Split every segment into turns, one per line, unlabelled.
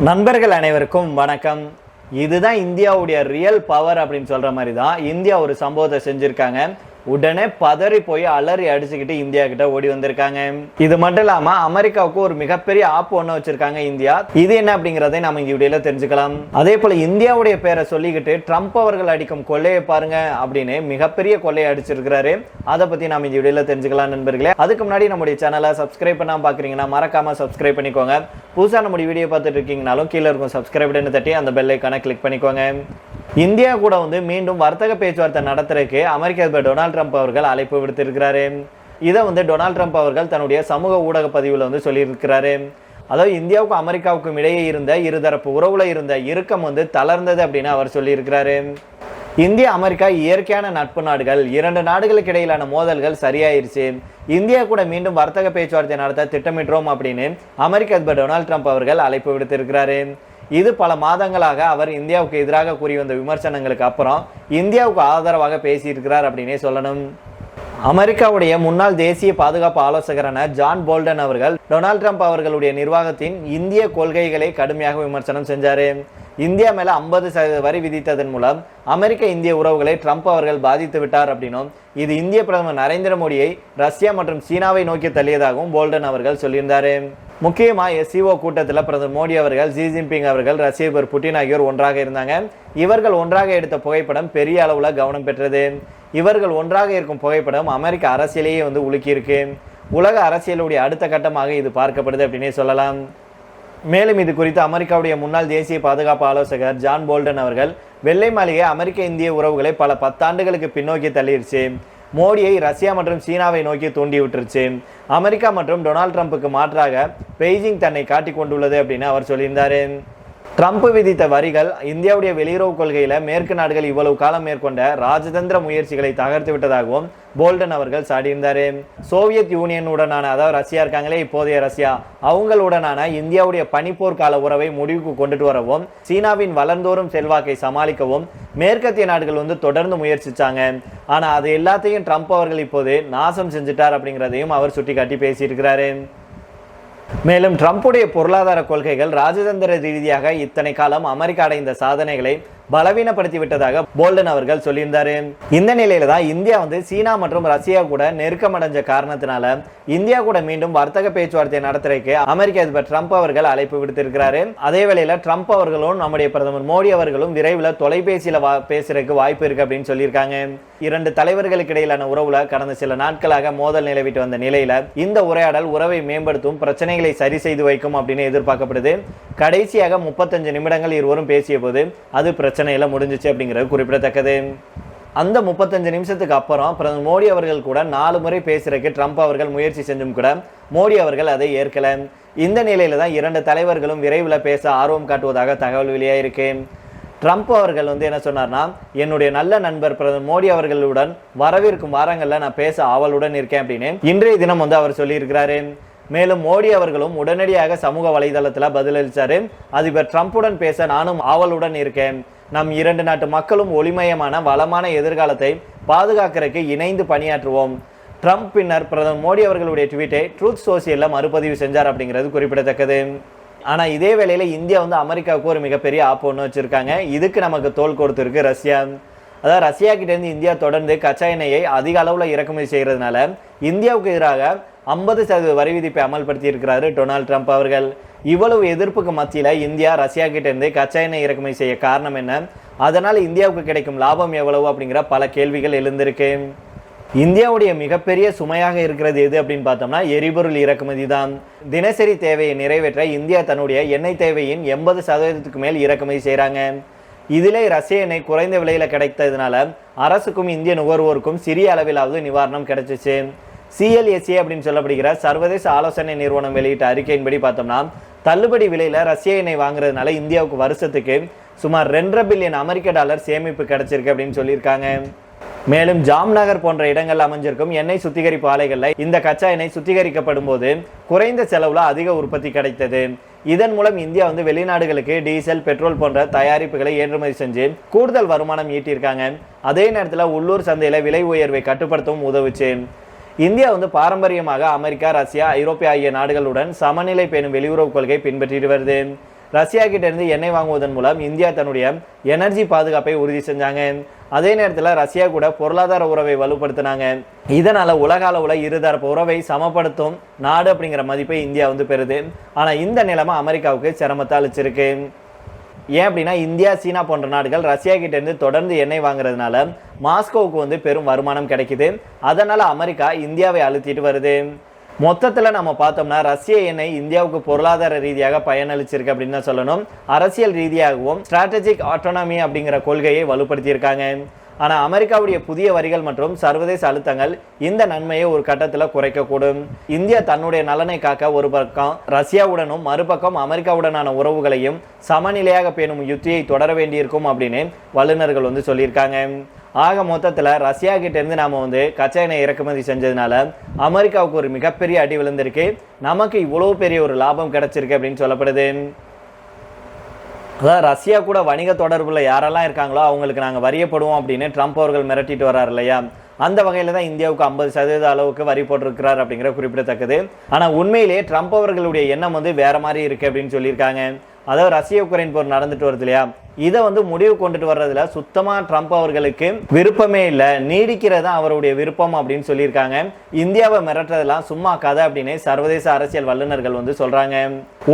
நண்பர்கள் அனைவருக்கும் வணக்கம். இதுதான் இந்தியாவுடைய ரியல் பவர் அப்படின்னு சொல்ற மாதிரி தான் இந்தியா ஒரு சம்பவத்தை செஞ்சிருக்காங்க. உடனே பதறி போய் அலறி அடிச்சுக்கிட்டு இந்தியா கிட்ட ஓடி வந்திருக்காங்க. இது மட்டும் இல்லாம அமெரிக்காவுக்கு ஒரு மிகப்பெரிய ஆப்பு ஒண்ணு வச்சிருக்காங்க இந்தியா. இது என்ன அப்படிங்கறதை நம்ம இந்த வீடியோல தெரிஞ்சுக்கலாம். அதே போல இந்தியாவுடைய பேரை சொல்லிக்கிட்டு ட்ரம்ப் அவர்கள் அடிக்கும் கொள்ளையை பாருங்க அப்படின்னு மிகப்பெரிய கொள்ளையை அடிச்சிருக்கிறாரு. அதை பத்தி நம்ம இந்த வீடியோல தெரிஞ்சுக்கலாம் நண்பர்களே. அதுக்கு முன்னாடி நம்முடைய சேனலை சப்ஸ்கிரைப் பண்ணாம பாக்குறீங்கன்னா மறக்காம சப்ஸ்கிரைப் பண்ணிக்கோங்க. புதுசா நம்முடைய வீடியோ பார்த்துட்டு இருக்கீங்கனாலும் கீழே இருக்கும் சப்ஸ்கிரைப் பட்டனை தட்டி அந்த பெல் ஐகானை கிளிக் பண்ணிக்கோங்க. இந்தியா கூட மீண்டும் வர்த்தக பேச்சுவார்த்தை நடத்துறதுக்கு அமெரிக்க அதிபர் டொனால்ட் ட்ரம்ப் அவர்கள் அழைப்பு விடுத்திருக்கிறாரு. இதை டொனால்ட் ட்ரம்ப் அவர்கள் தன்னுடைய சமூக ஊடக பதிவில் சொல்லியிருக்கிறாரு. அதாவது இந்தியாவுக்கும் அமெரிக்காவுக்கும் இடையே இருந்த இருதரப்பு உறவுல இருந்த இறுக்கம் தளர்ந்தது அப்படின்னு அவர் சொல்லியிருக்கிறாரு. இந்தியா அமெரிக்கா இயற்கையான நட்பு நாடுகள். இரண்டு நாடுகளுக்கு இடையிலான மோதல்கள் சரியாயிருச்சு. இந்தியா கூட மீண்டும் வர்த்தக பேச்சுவார்த்தை நடத்த திட்டமிட்டோம் அப்படின்னு அமெரிக்க அதிபர் டொனால்ட் ட்ரம்ப் அவர்கள் அழைப்பு விடுத்திருக்கிறாரு. இது பல மாதங்களாக அவர் இந்தியாவுக்கு எதிராக கூறி வந்த விமர்சனங்களுக்கு அப்புறம் இந்தியாவுக்கு ஆதரவாக பேசியிருக்கிறார் அப்படின்னே சொல்லணும். அமெரிக்காவுடைய முன்னாள் தேசிய பாதுகாப்பு ஆலோசகரான ஜான் போல்டன் அவர்கள் டொனால்ட் ட்ரம்ப் அவர்களுடைய நிர்வாகத்தின் இந்திய கொள்கைகளை கடுமையாக விமர்சனம் செஞ்சாரு. இந்தியா மேல 50% வரி விதித்ததன் மூலம் அமெரிக்க இந்திய உறவுகளை ட்ரம்ப் அவர்கள் பாதித்து விட்டார் அப்படின்னும் இது இந்திய பிரதமர் நரேந்திர மோடியை ரஷ்யா மற்றும் சீனாவை நோக்கி தள்ளியதாகவும் போல்டன் அவர்கள் சொல்லியிருந்தாரு. முக்கியமா எஸ்சிஓ கூட்டத்தில் பிரதமர் மோடி அவர்கள், ஜி ஜின்பிங் அவர்கள், ரஷ்ய அதிபர் புட்டின் ஆகியோர் ஒன்றாக இருந்தாங்க. இவர்கள் ஒன்றாக எடுத்த புகைப்படம் பெரிய அளவுல கவனம் பெற்றது. இவர்கள் ஒன்றாக இருக்கும் புகைப்படம் அமெரிக்க அரசியலையே உலுக்கியிருக்கு. உலக அரசியலுடைய அடுத்த கட்டமாக இது பார்க்கப்படுது அப்படின்னே சொல்லலாம். மேலும் இது குறித்து அமெரிக்காவுடைய முன்னாள் தேசிய பாதுகாப்பு ஆலோசகர் ஜான் போல்டன் அவர்கள், வெள்ளை மாளிகை அமெரிக்க இந்திய உறவுகளை பல 10 ஆண்டுகளுக்கு பின்னோக்கி தள்ளிடுச்சு. மோடியை ரஷ்யா மற்றும் சீனாவை நோக்கி தூண்டி விட்டுருச்சு. அமெரிக்கா மற்றும் டொனால்ட் ட்ரம்புக்கு மாற்றாக பெய்ஜிங் தன்னை காட்டிக் கொண்டுள்ளது அப்படின்னு அவர் சொல்லியிருந்தாரு. ட்ரம்ப் விதித்த வரிகள் இந்தியாவுடைய வெளியுறவு கொள்கையில மேற்கு நாடுகள் இவ்வளவு காலம் மேற்கொண்ட ராஜதந்திர முயற்சிகளை தகர்த்து விட்டதாகவும் போல்டன் அவர்கள் சாடியிருந்தாரு. சோவியத் யூனியனுடனான, அதாவது ரஷ்யா இருக்காங்களே இப்போதைய ரஷ்யா, அவங்களுடனான இந்தியாவுடைய பனிப்போர் கால உறவை முடிவுக்கு கொண்டுட்டு வரவும், சீனாவின் வளர்ந்தோறும் செல்வாக்கை சமாளிக்கவும் மேற்கத்திய நாடுகள் தொடர்ந்து முயற்சிச்சாங்க. ஆனா அது எல்லாத்தையும் ட்ரம்ப் அவர்கள் இப்போது நாசம் செஞ்சுட்டார் அப்படிங்கிறதையும் அவர் சுட்டிக்காட்டி பேசியிருக்கிறாரு. மேலும் ட்ரம்புடைய பொருளாதார கொள்கைகள் ராஜதந்திர ரீதியாக இத்தனை காலம் அமெரிக்கா அடைந்த சாதனைகளை பலவீனப்படுத்தி விட்டதாக போல்டன் அவர்கள் சொல்லியிருந்தாரு. இந்த நிலையில தான் இந்தியா சீனா மற்றும் ரஷ்யா கூட நெருக்கமடைஞ்ச காரணத்தினால இந்தியா கூட மீண்டும் வர்த்தக பேச்சுவார்த்தை நடத்துறதுக்கு அமெரிக்க அதிபர் ட்ரம்ப் அவர்கள் அழைப்பு விடுத்திருக்கிறாரு. அதே வேளையில ட்ரம்ப் அவர்களும் நம்முடைய பிரதமர் மோடி அவர்களும் விரைவில் தொலைபேசியில பேசுறதுக்கு வாய்ப்பு இருக்கு அப்படின்னு சொல்லியிருக்காங்க. இரண்டு தலைவர்களுக்கு இடையிலான உறவுல கடந்த சில நாட்களாக மோதல் நிலவிட்டு வந்த நிலையில இந்த உரையாடல் உறவை மேம்படுத்தும், பிரச்சனைகளை சரி செய்து வைக்கும் அப்படின்னு எதிர்பார்க்கப்படுது. கடைசியாக 35 நிமிடங்கள் இருவரும் பேசிய போது அது பிரச்சனையில முடிஞ்சிச்சு அப்படிங்கிறது குறிப்பிடத்தக்கது. அந்த 35 நிமிஷத்துக்கு அப்புறம் பிரதமர் மோடி அவர்கள் கூட 4 முறை பேசுறதுக்கு ட்ரம்ப் அவர்கள் முயற்சி செஞ்சும் கூட மோடி அவர்கள் அதை ஏற்கல. இந்த நிலையில தான் இரண்டு தலைவர்களும் விரைவில் பேச ஆர்வம் காட்டுவதாக தகவல் வெளியாயிருக்கு. ட்ரம்ப் அவர்கள் என்ன சொன்னார்னா, என்னுடைய நல்ல நண்பர் பிரதமர் மோடி அவர்களுடன் வரவிருக்கும் வாரங்கள்ல நான் பேச ஆவலுடன் இருக்கேன் அப்படின்னு இன்றைய தினம் அவர் சொல்லியிருக்கிறாரு. மேலும் மோடி அவர்களும் உடனடியாக சமூக வலைதளத்துல பதிலளிச்சாரு. அதிபர் ட்ரம்புடன் பேச நானும் ஆவலுடன் இருக்கேன். நம் இரண்டு நாட்டு மக்களும் ஒளிமயமான வளமான எதிர்காலத்தை பாதுகாக்கிறதுக்கு இணைந்து பணியாற்றுவோம். ட்ரம்ப் பின்னர் பிரதமர் மோடி அவர்களுடைய ட்வீட்டை ட்ரூத் சோசியல்ல மறுபதிவு செஞ்சார் அப்படிங்கிறது குறிப்பிடத்தக்கது. ஆனா இதே வேளையில இந்தியா அமெரிக்காவுக்கு ஒரு மிகப்பெரிய ஆப்பு ஒன்று வச்சிருக்காங்க. இதுக்கு நமக்கு தோல் கொடுத்திருக்கு ரஷ்யா. அதாவது ரஷ்யா கிட்ட இருந்து இந்தியா தொடர்ந்து கச்சா எண்ணெயை அதிக அளவுல இறக்குமதி செய்யறதுனால இந்தியாவுக்கு எதிராக 50% வரி விதிப்பை அமல்படுத்தி இருக்கிறாரு டொனால்ட் ட்ரம்ப் அவர்கள். இவ்வளவு எதிர்ப்புக்கு மத்தியில இந்தியா ரஷ்யா கிட்ட இருந்து கச்சா எண்ணெய் இறக்குமதி செய்ய காரணம் என்ன, அதனால இந்தியாவுக்கு கிடைக்கும் லாபம் எவ்வளவு அப்படிங்கிற பல கேள்விகள் எழுந்திருக்கு. இந்தியாவுடைய மிகப்பெரிய சுமையாக இருக்கிறது எது அப்படின்னு பார்த்தோம்னா எரிபொருள் இறக்குமதி தான். தினசரி தேவையை நிறைவேற்ற இந்தியா தன்னுடைய எண்ணெய் தேவையின் 80% மேல் இறக்குமதி செய்யறாங்க. இதிலே ரஷ்ய எண்ணெய் குறைந்த விலையில கிடைத்ததுனால அரசுக்கும் இந்திய நுகர்வோருக்கும் சிறிய அளவிலாவது நிவாரணம் கிடைச்சிச்சு. CLSA அப்படின்னு சொல்லப்படுகிற சர்வதேச ஆலோசனை நிறுவனம் வெளியிட்ட அறிக்கையின்படி பார்த்தோம்னா தள்ளுபடி விலையில ரஷ்ய எண்ணெய் வாங்குறதுனால இந்தியாவுக்கு வருஷத்துக்கு சுமார் 2.5 பில்லியன் அமெரிக்க டாலர் சேமிப்பு கிடைச்சிருக்கு அப்படின்னு சொல்லியிருக்காங்க. மேலும் ஜாம்நகர் போன்ற இடங்கள் அமைஞ்சிருக்கும் எண்ணெய் சுத்திகரிப்பு ஆலைகள்ல இந்த கச்சா எண்ணெய் சுத்திகரிக்கப்படும் போது குறைந்த செலவுல அதிக உற்பத்தி கிடைத்தது. இதன் மூலம் இந்தியா வெளிநாடுகளுக்கு டீசல், பெட்ரோல் போன்ற தயாரிப்புகளை ஏற்றுமதி செஞ்சு கூடுதல் வருமானம் ஈட்டியிருக்காங்க. அதே நேரத்தில் உள்ளூர் சந்தையில விலை உயர்வை கட்டுப்படுத்தவும் உதவுச்சு. இந்தியா பாரம்பரியமாக அமெரிக்கா, ரஷ்யா, ஐரோப்பியா ஆகிய நாடுகளுடன் சமநிலை பேணும் வெளியுறவு கொள்கை பின்பற்றிட்டு வருது. ரஷ்யா கிட்ட இருந்து எண்ணெய் வாங்குவதன் மூலம் இந்தியா தன்னுடைய எனர்ஜி பாதுகாப்பை உறுதி செஞ்சாங்க. அதே நேரத்தில் ரஷ்யா கூட பொருளாதார உறவை வலுப்படுத்தினாங்க. இதனால உலக அளவுல இருதரப்பு உறவை சமப்படுத்தும் நாடு அப்படிங்கிற மதிப்பை இந்தியா பெறுது. ஆனா இந்த நிலைமை அமெரிக்காவுக்கு சிரமத்தை அளிச்சிருக்கு. ஏன் அப்படின்னா இந்தியா, சீனா போன்ற நாடுகள் ரஷ்யா கிட்ட இருந்து தொடர்ந்து எண்ணெய் வாங்குறதுனால மாஸ்கோவுக்கு பெரும் வருமானம் கிடைக்குது. அதனால அமெரிக்கா இந்தியாவை அழுத்திட்டு வருது. மொத்தத்தில் நம்ம பார்த்தோம்னா ரஷ்ய எண்ணெய் இந்தியாவுக்கு பொருளாதார ரீதியாக பயனளிச்சிருக்கு அப்படின்னு தான் சொல்லணும். அரசியல் ரீதியாகவும் ஸ்ட்ராட்டஜிக் ஆட்டோனமி அப்படிங்கிற கொள்கையை வலுப்படுத்தியிருக்காங்க. ஆனால் அமெரிக்காவுடைய புதிய வரிகள் மற்றும் சர்வதேச அழுத்தங்கள் இந்த நன்மையை ஒரு கட்டத்தில் குறைக்கக்கூடும். இந்தியா தன்னுடைய நலனை காக்க ஒரு பக்கம் ரஷ்யாவுடனும் மறுபக்கம் அமெரிக்காவுடனான உறவுகளையும் சமநிலையாக பேணும் யுத்தியை தொடர வேண்டியிருக்கும் அப்படின்னு வல்லுநர்கள் சொல்லியிருக்காங்க. ஆக மொத்தத்தில் ரஷ்யா கிட்ட இருந்து நாம கச்சா எண்ணெய் இறக்குமதி செஞ்சதுனால அமெரிக்காவுக்கு ஒரு மிகப்பெரிய அடி விழுந்திருக்கு. நமக்கு இவ்வளவு பெரிய ஒரு லாபம் கிடைச்சிருக்கு அப்படின்னு சொல்லப்படுது. அதாவது ரஷ்யா கூட வணிக தொடர்புல யாரெல்லாம் இருக்காங்களோ அவங்களுக்கு நாங்கள் வரியப்படுவோம் அப்படின்னு ட்ரம்ப் அவர்கள் மிரட்டிட்டு வர்றாரு இல்லையா. அந்த வகையில் தான் இந்தியாவுக்கு 50% அளவுக்கு வரி போட்டிருக்கிறார் அப்படிங்கிற குறிப்பிடத்தக்கது. ஆனால் உண்மையிலேயே ட்ரம்ப் அவர்களுடைய எண்ணம் வேற மாதிரி இருக்கு அப்படின்னு சொல்லியிருக்காங்க. அதாவது ரஷ்ய உக்ரைன் போர் நடந்துட்டு வருது இல்லையா, இதை முடிவு கொண்டுட்டு வர்றதுல சுத்தமா ட்ரம்ப் அவர்களுக்கு விருப்பமே இல்லை, நீடிக்கிறதா அவருடைய விருப்பம் அப்படின்னு சொல்லியிருக்காங்க. இந்தியாவை மிரட்டுறதெல்லாம் சும்மா கதை அப்படின்னு சர்வதேச அரசியல் வல்லுநர்கள் சொல்றாங்க.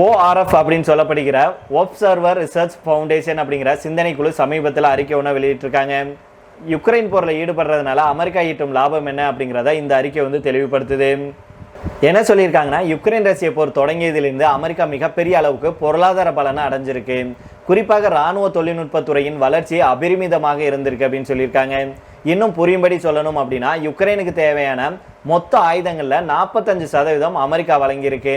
ORF அப்படின்னு சொல்லப்படுகிற ஒப்சர்வர் ரிசர்ச் ஃபவுண்டேஷன் அப்படிங்கிற சிந்தனை குழு சமீபத்தில் அறிக்கை ஒன்று வெளியிட்டிருக்காங்க. யுக்ரைன் போரில் ஈடுபடுறதுனால அமெரிக்கா ஈட்டும் லாபம் என்ன அப்படிங்கிறத இந்த அறிக்கை தெளிவுபடுத்துது. என்ன சொல்லியிருக்காங்கன்னா, யுக்ரைன் ரஷ்ய போர் தொடங்கியதிலிருந்து அமெரிக்கா மிகப்பெரிய அளவுக்கு பொருளாதார பலனை அடைஞ்சிருக்கு. குறிப்பாக இராணுவ தொழில்நுட்பத்துறையின் வளர்ச்சி அபரிமிதமாக இருந்திருக்கு அப்படின்னு சொல்லியிருக்காங்க. இன்னும் புரியும்படி சொல்லணும் அப்படின்னா யுக்ரைனுக்கு தேவையான மொத்த ஆயுதங்கள்ல 45% அமெரிக்கா வழங்கியிருக்கு.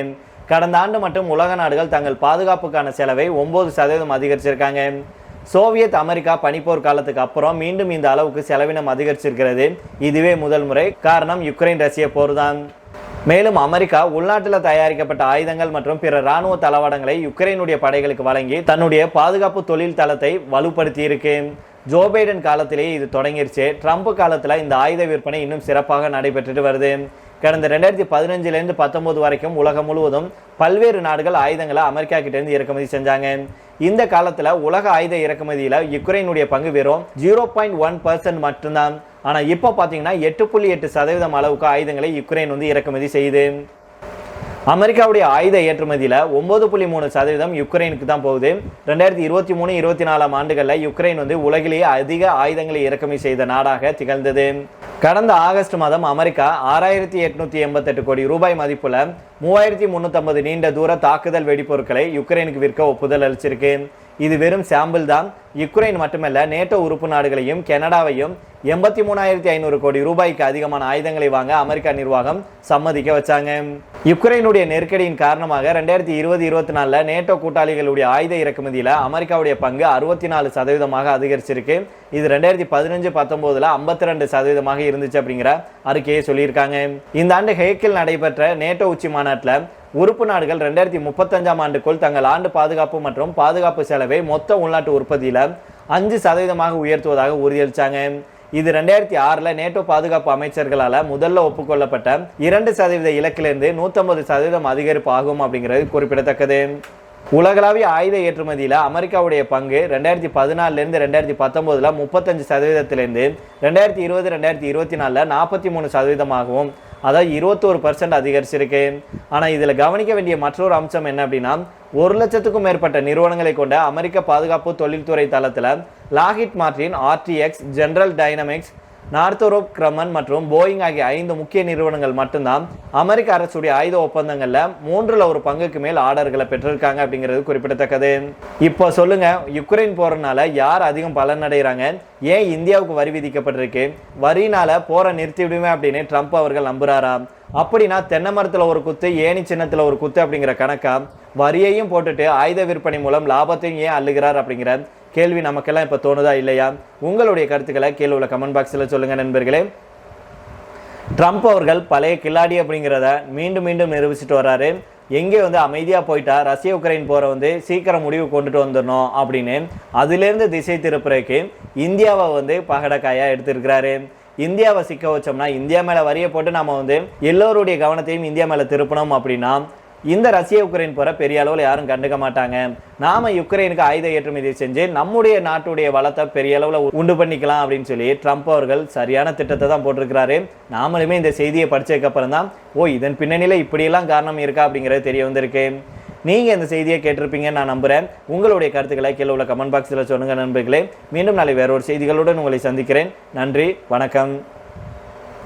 கடந்த ஆண்டு மட்டும் உலக நாடுகள் தங்கள் பாதுகாப்புக்கான செலவை 9% அதிகரிச்சிருக்காங்க. சோவியத் அமெரிக்கா பனிப்போர் காலத்துக்கு அப்புறம் மீண்டும் இந்த அளவுக்கு செலவினம் அதிகரிச்சிருக்கிறது. இதுவே முதல் முறை. காரணம் யுக்ரைன் ரஷ்ய போர் தான். மேலும் அமெரிக்கா உள்நாட்டில் தயாரிக்கப்பட்ட ஆயுதங்கள் மற்றும் பிற இராணுவ தளவாடங்களை யுக்ரைனுடைய படைகளுக்கு வழங்கி தன்னுடைய பாதுகாப்பு தொழில் தளத்தை வலுப்படுத்தி இருக்கு. ஜோ பைடன் காலத்திலேயே இது தொடங்கிருச்சு. ட்ரம்ப் காலத்தில் இந்த ஆயுத விற்பனை இன்னும் சிறப்பாக நடைபெற்றுட்டு வருது. கடந்த 2015 19 வரைக்கும் உலகம் முழுவதும் பல்வேறு நாடுகள் ஆயுதங்களை அமெரிக்கா கிட்ட இருந்து இறக்குமதி செஞ்சாங்க. இந்த காலத்துல உலக ஆயுத இறக்குமதியில யுக்ரைனுடைய பங்கு வெறும் 0.1% மட்டும்தான். ஆனா இப்போ பாத்தீங்கன்னா 8.8% அளவுக்கு ஆயுதங்களை யுக்ரைன் இறக்குமதி செய்யுது. அமெரிக்காவுடைய ஆயுத ஏற்றுமதியில 9.3% யுக்ரைனுக்கு தான் போகுது. 2023-24 ஆண்டுகளில் யுக்ரைன் உலகிலேயே அதிக ஆயுதங்களை இறக்குமதி செய்த நாடாக திகழ்ந்தது. கடந்த ஆகஸ்ட் மாதம் அமெரிக்கா 6888 கோடி ரூபாய் மதிப்புல 3350 நீண்ட தூர தாக்குதல் வெடிப்பொருட்களை யுக்ரைனுக்கு விற்க ஒப்புதல் அளிச்சிருக்கு. இது வெறும் சாம்பிள் தான். யுக்ரைன் மட்டுமல்ல, நேட்டோ உறுப்பு நாடுகளையும் கனடாவையும் 83,500 கோடி ரூபாய்க்கு அதிகமான ஆயுதங்களை வாங்க அமெரிக்கா நிர்வாகம் சம்மதிக்க வச்சாங்க. யுக்ரைனுடைய நெருக்கடியின் காரணமாக 2020-24 நேட்டோ கூட்டாளிகளுடைய ஆயுத இறக்குமதியில அமெரிக்காவுடைய பங்கு 64% அதிகரிச்சிருக்கு. இது 2015-19 52% இருந்துச்சு அப்படிங்கிற அறிக்கையை சொல்லியிருக்காங்க. இந்த ஆண்டு ஹேக்கில் நடைபெற்ற நேட்டோ உச்சி மாநாட்டில் உறுப்பு நாடுகள் 2035 ஆண்டுக்குள் தங்கள் ஆண்டு பாதுகாப்பு மற்றும் பாதுகாப்பு செலவை மொத்த உள்நாட்டு உற்பத்தியில 5% உயர்த்துவதாக உறுதியளித்தாங்க. இது 2006 நேட்டோ பாதுகாப்பு அமைச்சர்களால் முதல்ல ஒப்புக்கொள்ளப்பட்ட 2% இலக்கிலிருந்து 150% அதிகரிப்பு ஆகும் அப்படிங்கிறது குறிப்பிடத்தக்கது. உலகளாவிய ஆயுத ஏற்றுமதியில அமெரிக்காவுடைய பங்கு 2014 2019 35%, 2020-2024 43%, அதாவது 21% அதிகரிச்சிருக்கு. ஆனா இதுல கவனிக்க வேண்டிய மற்றொரு அம்சம் என்ன அப்படின்னா, 1,00,000க்கும் மேற்பட்ட நிறுவனங்களை கொண்ட அமெரிக்க பாதுகாப்பு தொழில்துறை தளத்துல Lockheed Martin, RTX, General Dynamics, Northrop Grumman மற்றும் போயிங் ஆகிய 5 முக்கிய நிறுவனங்கள் மட்டும்தான் அமெரிக்க அரசுடைய ஆயுத ஒப்பந்தங்கள்ல 1/3 பங்குக்கு மேல் ஆர்டர்களை பெற்றிருக்காங்க அப்படிங்கிறது குறிப்பிடத்தக்கது. இப்போ சொல்லுங்க, யுக்ரைன் போறதுனால யார் அதிகம் பலன் அடைகிறாங்க? ஏன் இந்தியாவுக்கு வரி விதிக்கப்பட்டிருக்கு? வரினால போரை நிறுத்தி விடுவேன் அப்படின்னு ட்ரம்ப் அவர்கள் நம்புறாரா? அப்படின்னா தென்னை மரத்துல ஒரு குத்து, ஏணி சின்னத்துல ஒரு குத்து அப்படிங்கிற கணக்கா வரியையும் போட்டுட்டு ஆயுத விற்பனை மூலம் லாபத்தையும் ஏன் அள்ளுகிறார் அப்படிங்கிற கேள்வி நமக்கெல்லாம் இப்போ தோணுதா இல்லையா? உங்களுடைய கருத்துக்களை கீழே உள்ள கமெண்ட் பாக்ஸில் சொல்லுங்கள் நண்பர்களே. ட்ரம்ப் அவர்கள் பழைய கில்லாடி அப்படிங்கிறத மீண்டும் மீண்டும் நிரூபிச்சுட்டு வர்றாரு. எங்கே அமைதியாக போயிட்டா ரஷ்ய உக்ரைன் போரை சீக்கிரம் முடிவு கொண்டுட்டு வந்துடணும் அப்படின்னு அதுலேருந்து திசை திருப்புறதுக்கு இந்தியாவை பகடக்காயாக எடுத்திருக்கிறாரு. இந்தியாவை சிக்க வச்சோம்னா, இந்தியா மேலே வரியை போட்டு நம்ம எல்லோருடைய கவனத்தையும் இந்தியா மேலே திருப்பணும் அப்படின்னா இந்த ரஷ்ய உக்ரைன் போற பெரிய அளவில் யாரும் கண்டுக்க மாட்டாங்க, நாம யுக்ரைனுக்கு ஆயுத ஏற்றுமதி செஞ்சு நம்முடைய நாட்டுடைய வளத்தை பெரிய அளவில் உண்டு பண்ணிக்கலாம் அப்படின்னு சொல்லி ட்ரம்ப் அவர்கள் சரியான திட்டத்தை தான் போட்டிருக்கிறாரு. நாமளுமே இந்த செய்தியை படிச்சதுக்கு அப்புறம் தான் இதன் பின்னணியில இப்படியெல்லாம் காரணம் இருக்கா அப்படிங்கிறது தெரிய வந்திருக்கு. நீங்க இந்த செய்தியை கேட்டிருப்பீங்கன்னு நான் நம்புறேன். உங்களுடைய கருத்துக்களை கீழே உள்ள கமெண்ட் பாக்ஸில் சொல்லுங்க நண்பர்களே. மீண்டும் நாளை வேற ஒரு செய்திகளுடன் உங்களை சந்திக்கிறேன். நன்றி, வணக்கம்.